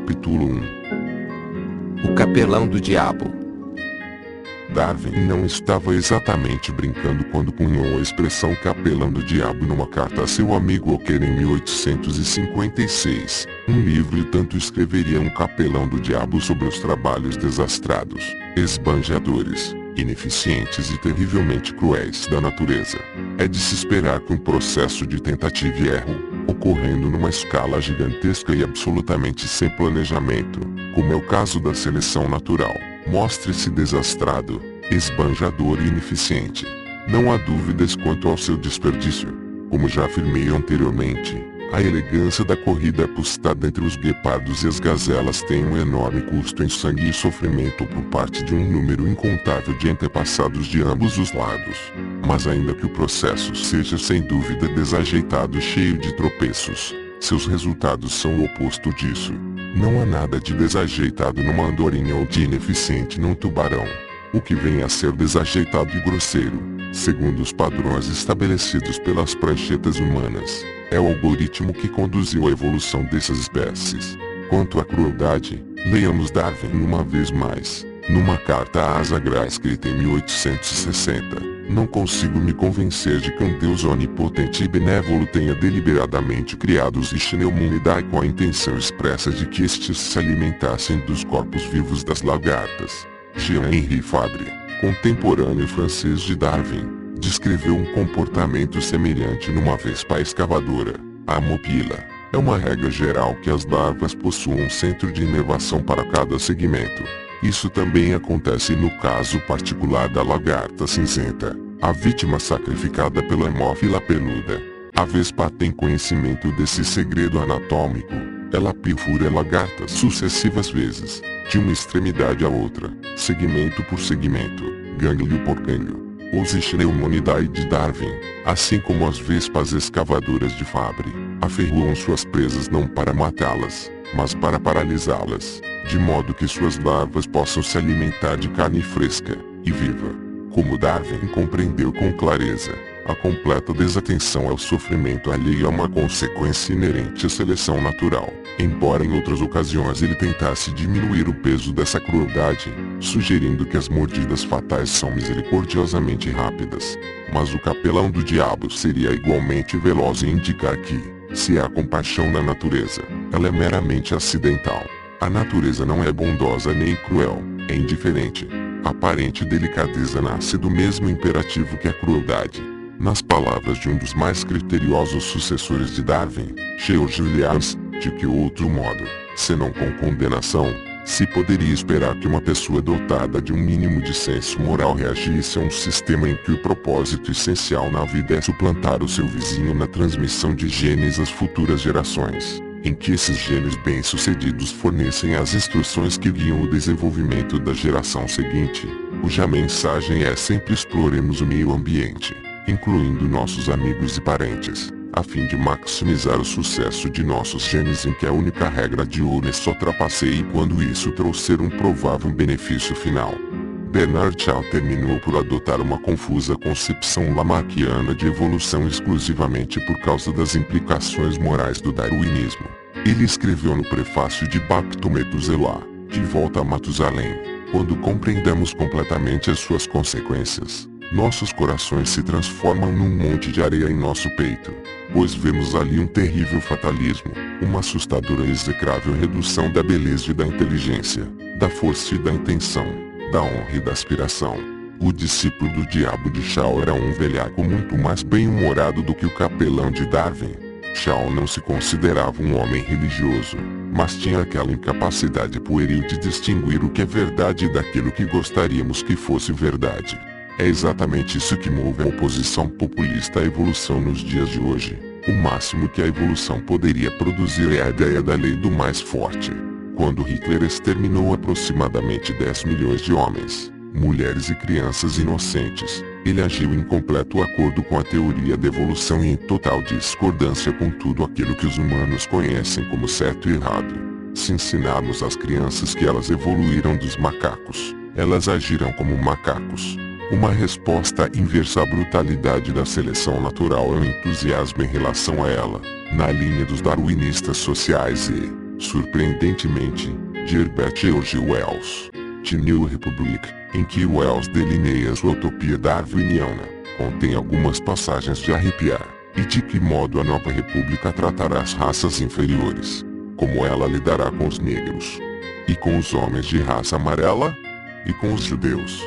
Capítulo 1. O capelão do diabo. Darwin não estava exatamente brincando quando cunhou a expressão capelão do diabo numa carta a seu amigo Walker em 1856. Um livro e tanto escreveria um capelão do diabo sobre os trabalhos desastrados, esbanjadores, ineficientes e terrivelmente cruéis da natureza. É de se esperar que um processo de tentativa e erro, ocorrendo numa escala gigantesca e absolutamente sem planejamento, como é o caso da seleção natural, mostre-se desastrado, esbanjador e ineficiente. Não há dúvidas quanto ao seu desperdício. Como já afirmei anteriormente, a elegância da corrida apostada entre os guepardos e as gazelas tem um enorme custo em sangue e sofrimento por parte de um número incontável de antepassados de ambos os lados. Mas ainda que o processo seja sem dúvida desajeitado e cheio de tropeços, seus resultados são o oposto disso. Não há nada de desajeitado numa andorinha ou de ineficiente num tubarão. O que vem a ser desajeitado e grosseiro, segundo os padrões estabelecidos pelas pranchetas humanas, é o algoritmo que conduziu à evolução dessas espécies. Quanto à crueldade, leiamos Darwin uma vez mais, numa carta a Asa Gray escrita em 1860. Não consigo me convencer de que um Deus onipotente e benévolo tenha deliberadamente criado os Ichneumonidae com a intenção expressa de que estes se alimentassem dos corpos vivos das lagartas. Jean-Henri Fabre, contemporâneo francês de Darwin, descreveu um comportamento semelhante numa vespa escavadora, a amopila. É uma regra geral que as larvas possuam um centro de inervação para cada segmento. Isso também acontece no caso particular da lagarta cinzenta, a vítima sacrificada pela hemófila peluda. A vespa tem conhecimento desse segredo anatômico. Ela perfura a lagarta sucessivas vezes, de uma extremidade à outra, segmento por segmento, gânglio por gânglio. Os Ichneumonidae de Darwin, assim como as vespas escavadoras de Fabre, aferroam suas presas não para matá-las, mas para paralisá-las, de modo que suas larvas possam se alimentar de carne fresca e viva. Como Darwin compreendeu com clareza, a completa desatenção ao sofrimento alheio é uma consequência inerente à seleção natural, embora em outras ocasiões ele tentasse diminuir o peso dessa crueldade, sugerindo que as mordidas fatais são misericordiosamente rápidas. Mas o capelão do diabo seria igualmente veloz em indicar que, se há compaixão na natureza, ela é meramente acidental. A natureza não é bondosa nem cruel, é indiferente. A aparente delicadeza nasce do mesmo imperativo que a crueldade. Nas palavras de um dos mais criteriosos sucessores de Darwin, George Williams, de que outro modo, senão com condenação, se poderia esperar que uma pessoa dotada de um mínimo de senso moral reagisse a um sistema em que o propósito essencial na vida é suplantar o seu vizinho na transmissão de genes às futuras gerações, em que esses genes bem-sucedidos fornecem as instruções que guiam o desenvolvimento da geração seguinte, cuja mensagem é sempre exploremos o meio ambiente, incluindo nossos amigos e parentes, a fim de maximizar o sucesso de nossos genes em que a única regra de ouro é só trapaceie quando isso trouxer um provável benefício final. Bernard Shaw terminou por adotar uma confusa concepção lamarckiana de evolução exclusivamente por causa das implicações morais do darwinismo. Ele escreveu no prefácio de Back to Methuselah, De Volta a Matusalém: quando compreendemos completamente as suas consequências, nossos corações se transformam num monte de areia em nosso peito, pois vemos ali um terrível fatalismo, uma assustadora e execrável redução da beleza e da inteligência, da força e da intenção, da honra e da aspiração. O discípulo do diabo de Shaw era um velhaco muito mais bem-humorado do que o capelão de Darwin. Shaw não se considerava um homem religioso, mas tinha aquela incapacidade pueril de distinguir o que é verdade daquilo que gostaríamos que fosse verdade. É exatamente isso que move a oposição populista à evolução nos dias de hoje. O máximo que a evolução poderia produzir é a ideia da lei do mais forte. Quando Hitler exterminou aproximadamente 10 milhões de homens, mulheres e crianças inocentes, ele agiu em completo acordo com a teoria da evolução e em total discordância com tudo aquilo que os humanos conhecem como certo e errado. Se ensinarmos às crianças que elas evoluíram dos macacos, elas agirão como macacos. Uma resposta inversa à brutalidade da seleção natural é o entusiasmo em relação a ela, na linha dos darwinistas sociais e, surpreendentemente, de Herbert George Wells. The New Republic, em que Wells delineia sua utopia darwiniana, contém algumas passagens de arrepiar, e de que modo a nova república tratará as raças inferiores. Como ela lidará com os negros. E com os homens de raça amarela? E com os judeus?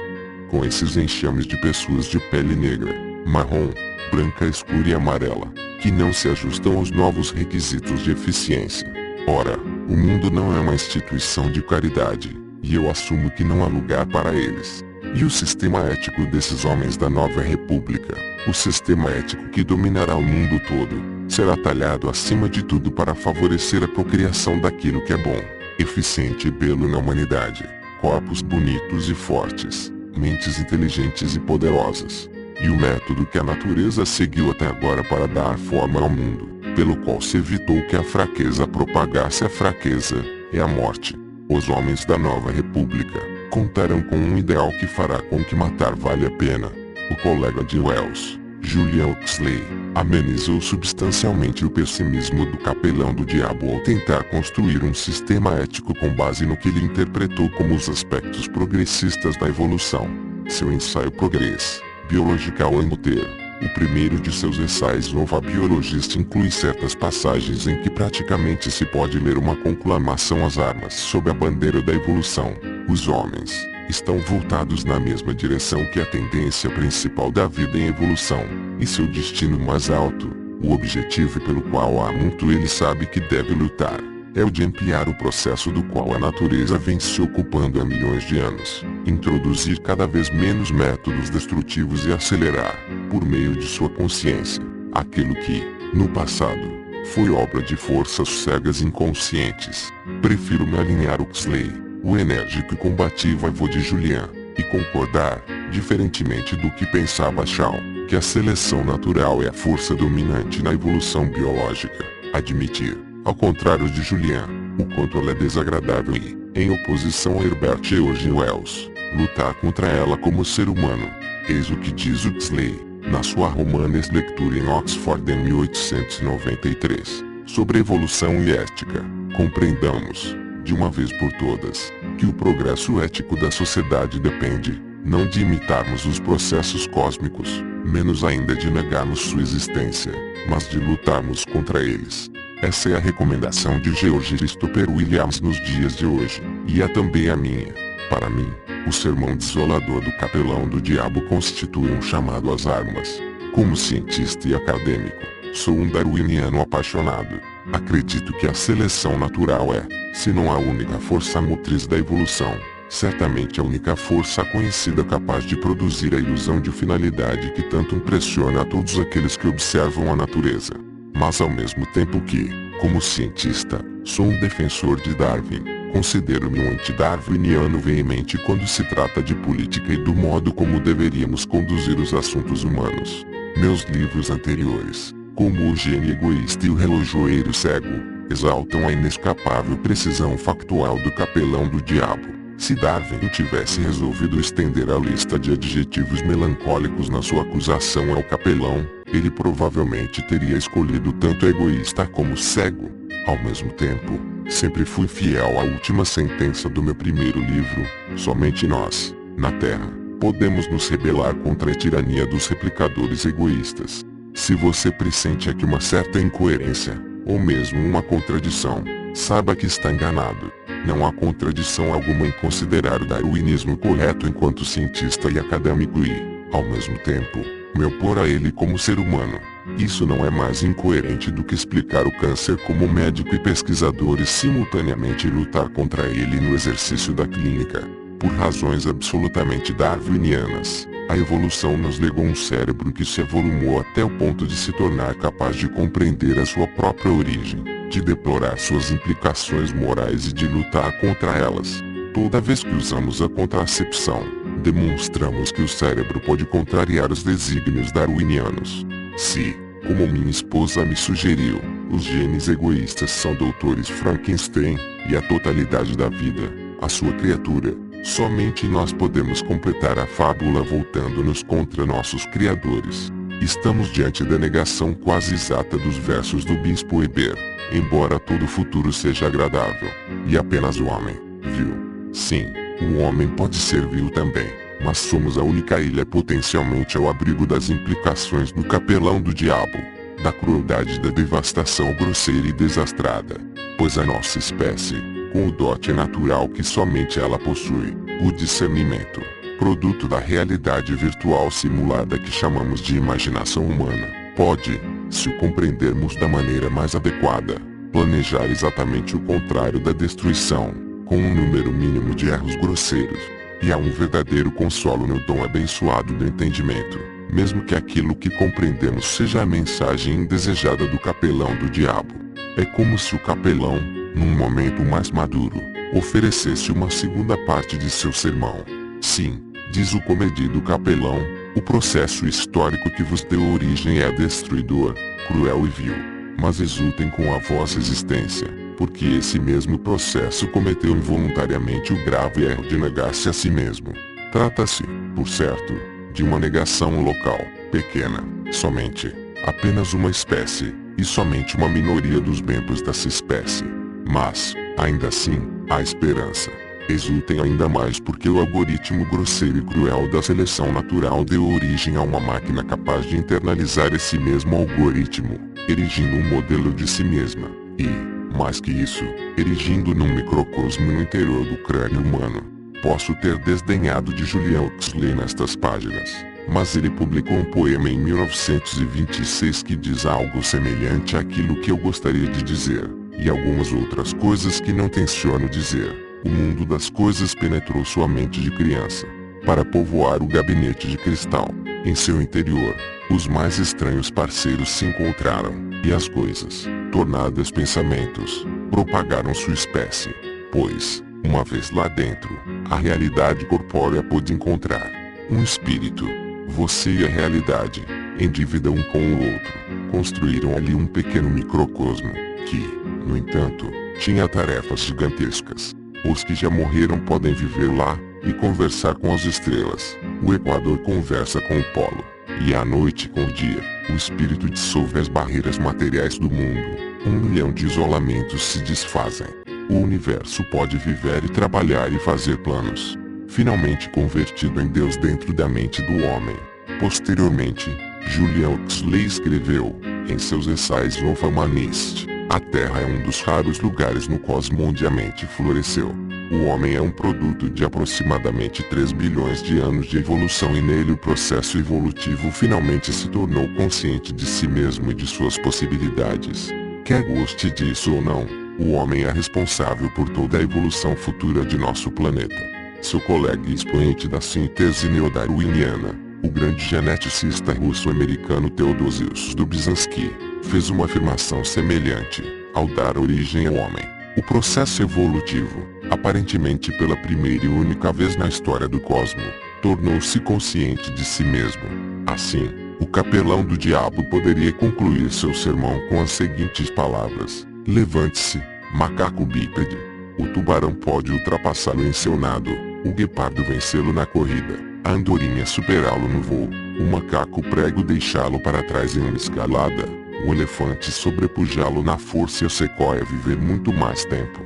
Com esses enxames de pessoas de pele negra, marrom, branca escura e amarela, que não se ajustam aos novos requisitos de eficiência. Ora, o mundo não é uma instituição de caridade, e eu assumo que não há lugar para eles. E o sistema ético desses homens da nova república, o sistema ético que dominará o mundo todo, será talhado acima de tudo para favorecer a procriação daquilo que é bom, eficiente e belo na humanidade, corpos bonitos e fortes, mentes inteligentes e poderosas. E o método que a natureza seguiu até agora para dar forma ao mundo, pelo qual se evitou que a fraqueza propagasse a fraqueza, é a morte. Os homens da nova república contarão com um ideal que fará com que matar vale a pena. O colega de Wells, Julian Huxley, amenizou substancialmente o pessimismo do capelão do diabo ao tentar construir um sistema ético com base no que ele interpretou como os aspectos progressistas da evolução. Seu ensaio Progress, Biological and Motor, o primeiro de seus ensaios Nova Biologist, inclui certas passagens em que praticamente se pode ler uma conclamação às armas sob a bandeira da evolução. Os homens estão voltados na mesma direção que a tendência principal da vida em evolução, e seu destino mais alto, o objetivo pelo qual há muito ele sabe que deve lutar, é o de ampliar o processo do qual a natureza vem se ocupando há milhões de anos, introduzir cada vez menos métodos destrutivos e acelerar, por meio de sua consciência, aquilo que, no passado, foi obra de forças cegas inconscientes. Prefiro me alinhar a Huxley, o enérgico e combativo avô de Julian, e concordar, diferentemente do que pensava Shaw, que a seleção natural é a força dominante na evolução biológica. Admitir, ao contrário de Julian, o quanto ela é desagradável e, em oposição a Herbert George Wells, lutar contra ela como ser humano. Eis o que diz Huxley, na sua Romanes Lecture em Oxford em 1893, sobre evolução e ética. Compreendamos, de uma vez por todas, que o progresso ético da sociedade depende, não de imitarmos os processos cósmicos, menos ainda de negarmos sua existência, mas de lutarmos contra eles. Essa é a recomendação de George Christopher Williams nos dias de hoje, e é também a minha. Para mim, o sermão desolador do capelão do diabo constitui um chamado às armas. Como cientista e acadêmico, sou um darwiniano apaixonado. Acredito que a seleção natural é, se não a única força motriz da evolução, certamente a única força conhecida capaz de produzir a ilusão de finalidade que tanto impressiona a todos aqueles que observam a natureza. Mas ao mesmo tempo que, como cientista, sou um defensor de Darwin, considero-me um anti-darwiniano veemente quando se trata de política e do modo como deveríamos conduzir os assuntos humanos. Meus livros anteriores, como O Gênio Egoísta e O Relojoeiro Cego, exaltam a inescapável precisão factual do capelão do diabo. Se Darwin tivesse resolvido estender a lista de adjetivos melancólicos na sua acusação ao capelão, ele provavelmente teria escolhido tanto egoísta como cego. Ao mesmo tempo, sempre fui fiel à última sentença do meu primeiro livro: somente nós, na Terra, podemos nos rebelar contra a tirania dos replicadores egoístas. Se você pressente aqui uma certa incoerência, ou mesmo uma contradição, saiba que está enganado. Não há contradição alguma em considerar o darwinismo correto enquanto cientista e acadêmico e, ao mesmo tempo, me opor a ele como ser humano. Isso não é mais incoerente do que explicar o câncer como médico e pesquisador e simultaneamente lutar contra ele no exercício da clínica. Por razões absolutamente darwinianas, a evolução nos legou um cérebro que se avolumou até o ponto de se tornar capaz de compreender a sua própria origem, de deplorar suas implicações morais e de lutar contra elas. Toda vez que usamos a contracepção, demonstramos que o cérebro pode contrariar os desígnios darwinianos. Se, como minha esposa me sugeriu, os genes egoístas são doutores Frankenstein, e a totalidade da vida, a sua criatura, somente nós podemos completar a fábula voltando-nos contra nossos criadores. Estamos diante da negação quase exata dos versos do Bispo Heber. Embora todo futuro seja agradável, e apenas o homem, vil. Sim, o homem pode ser vil também, mas somos a única ilha potencialmente ao abrigo das implicações do capelão do diabo, da crueldade da devastação grosseira e desastrada. Pois a nossa espécie, com o dote natural que somente ela possui, o discernimento, produto da realidade virtual simulada que chamamos de imaginação humana, pode, se o compreendermos da maneira mais adequada, planejar exatamente o contrário da destruição, com um número mínimo de erros grosseiros. E há um verdadeiro consolo no dom abençoado do entendimento, mesmo que aquilo que compreendemos seja a mensagem indesejada do capelão do diabo. É como se o capelão, num momento mais maduro, oferecesse uma segunda parte de seu sermão. Sim, diz o comedido capelão, o processo histórico que vos deu origem é destruidor, cruel e vil. Mas exultem com a vossa existência, porque esse mesmo processo cometeu involuntariamente o grave erro de negar-se a si mesmo. Trata-se, por certo, de uma negação local, pequena, somente, apenas uma espécie, e somente uma minoria dos membros dessa espécie. Mas, ainda assim, há esperança. Exultem ainda mais porque o algoritmo grosseiro e cruel da seleção natural deu origem a uma máquina capaz de internalizar esse mesmo algoritmo, erigindo um modelo de si mesma, e, mais que isso, erigindo num microcosmo no interior do crânio humano. Posso ter desdenhado de Julian Huxley nestas páginas, mas ele publicou um poema em 1926 que diz algo semelhante àquilo que eu gostaria de dizer, e algumas outras coisas que não tenciono dizer. O mundo das coisas penetrou sua mente de criança, para povoar o gabinete de cristal. Em seu interior, os mais estranhos parceiros se encontraram, e as coisas, tornadas pensamentos, propagaram sua espécie. Pois, uma vez lá dentro, a realidade corpórea pôde encontrar um espírito. Você e a realidade, em dívida um com o outro, construíram ali um pequeno microcosmo, que, no entanto, tinha tarefas gigantescas. Os que já morreram podem viver lá, e conversar com as estrelas. O Equador conversa com o Polo, e à noite com o dia, o espírito dissolve as barreiras materiais do mundo. 1 milhão de isolamentos se desfazem. O universo pode viver e trabalhar e fazer planos. Finalmente convertido em Deus dentro da mente do homem. Posteriormente, Julian Huxley escreveu, em seus ensaios Nova Humanist, a Terra é um dos raros lugares no cosmos onde a mente floresceu. O homem é um produto de aproximadamente 3 bilhões de anos de evolução e nele o processo evolutivo finalmente se tornou consciente de si mesmo e de suas possibilidades. Quer goste disso ou não, o homem é responsável por toda a evolução futura de nosso planeta. Seu colega e expoente da síntese neodarwiniana, o grande geneticista russo-americano Theodosius Dobzhansky, fez uma afirmação semelhante, ao dar origem ao homem. O processo evolutivo, aparentemente pela primeira e única vez na história do cosmos, tornou-se consciente de si mesmo. Assim, o capelão do diabo poderia concluir seu sermão com as seguintes palavras: levante-se, macaco bípede. O tubarão pode ultrapassá-lo em seu nado, o guepardo vencê-lo na corrida, a andorinha superá-lo no voo, o macaco prego deixá-lo para trás em uma escalada, o elefante sobrepujá-lo na força e a sequoia viver muito mais tempo.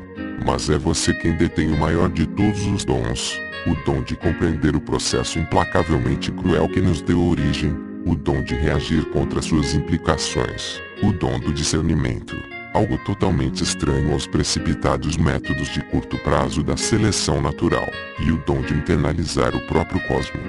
Mas é você quem detém o maior de todos os dons, o dom de compreender o processo implacavelmente cruel que nos deu origem, o dom de reagir contra suas implicações, o dom do discernimento, algo totalmente estranho aos precipitados métodos de curto prazo da seleção natural, e o dom de internalizar o próprio cosmos.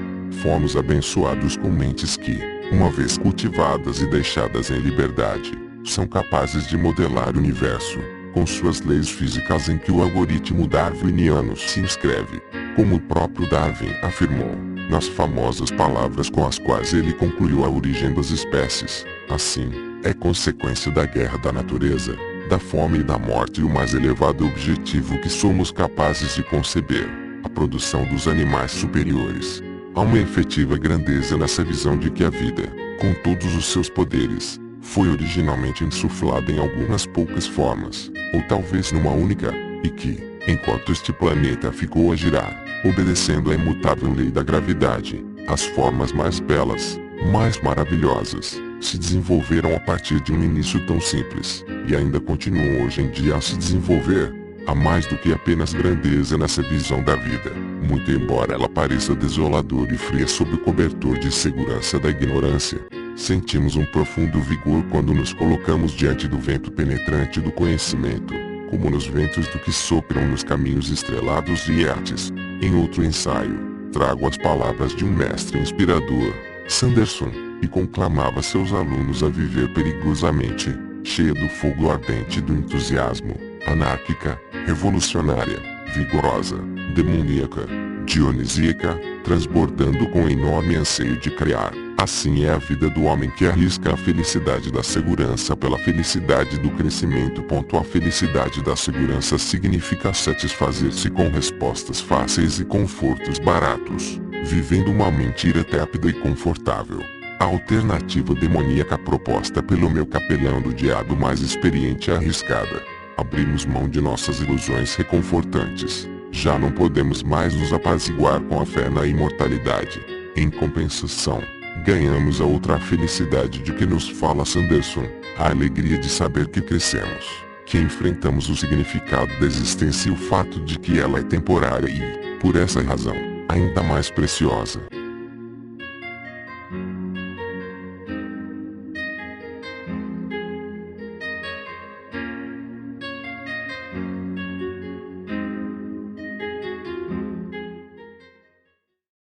Fomos abençoados com mentes que, uma vez cultivadas e deixadas em liberdade, são capazes de modelar o universo, com suas leis físicas em que o algoritmo darwiniano se inscreve, como o próprio Darwin afirmou, nas famosas palavras com as quais ele concluiu a origem das espécies. Assim, é consequência da guerra da natureza, da fome e da morte o mais elevado objetivo que somos capazes de conceber, a produção dos animais superiores. Há uma efetiva grandeza nessa visão de que a vida, com todos os seus poderes, foi originalmente insuflada em algumas poucas formas, ou talvez numa única, e que, enquanto este planeta ficou a girar, obedecendo à imutável lei da gravidade, as formas mais belas, mais maravilhosas, se desenvolveram a partir de um início tão simples, e ainda continuam hoje em dia a se desenvolver. Há mais do que apenas grandeza nessa visão da vida, muito embora ela pareça desoladora e fria sob o cobertor de segurança da ignorância. Sentimos um profundo vigor quando nos colocamos diante do vento penetrante do conhecimento, como nos ventos do que sopram nos caminhos estrelados e inertes. Em outro ensaio, trago as palavras de um mestre inspirador, Sanderson, e conclamava seus alunos a viver perigosamente, cheia do fogo ardente do entusiasmo, anárquica, revolucionária, vigorosa, demoníaca, dionisíaca, transbordando com enorme anseio de criar. Assim é a vida do homem que arrisca a felicidade da segurança pela felicidade do crescimento. A felicidade da segurança significa satisfazer-se com respostas fáceis e confortos baratos, vivendo uma mentira tépida e confortável. A alternativa demoníaca proposta pelo meu capelão do diabo mais experiente é arriscada. Abrimos mão de nossas ilusões reconfortantes. Já não podemos mais nos apaziguar com a fé na imortalidade. Em compensação, ganhamos a outra felicidade de que nos fala Sanderson, a alegria de saber que crescemos, que enfrentamos o significado da existência e o fato de que ela é temporária e, por essa razão, ainda mais preciosa.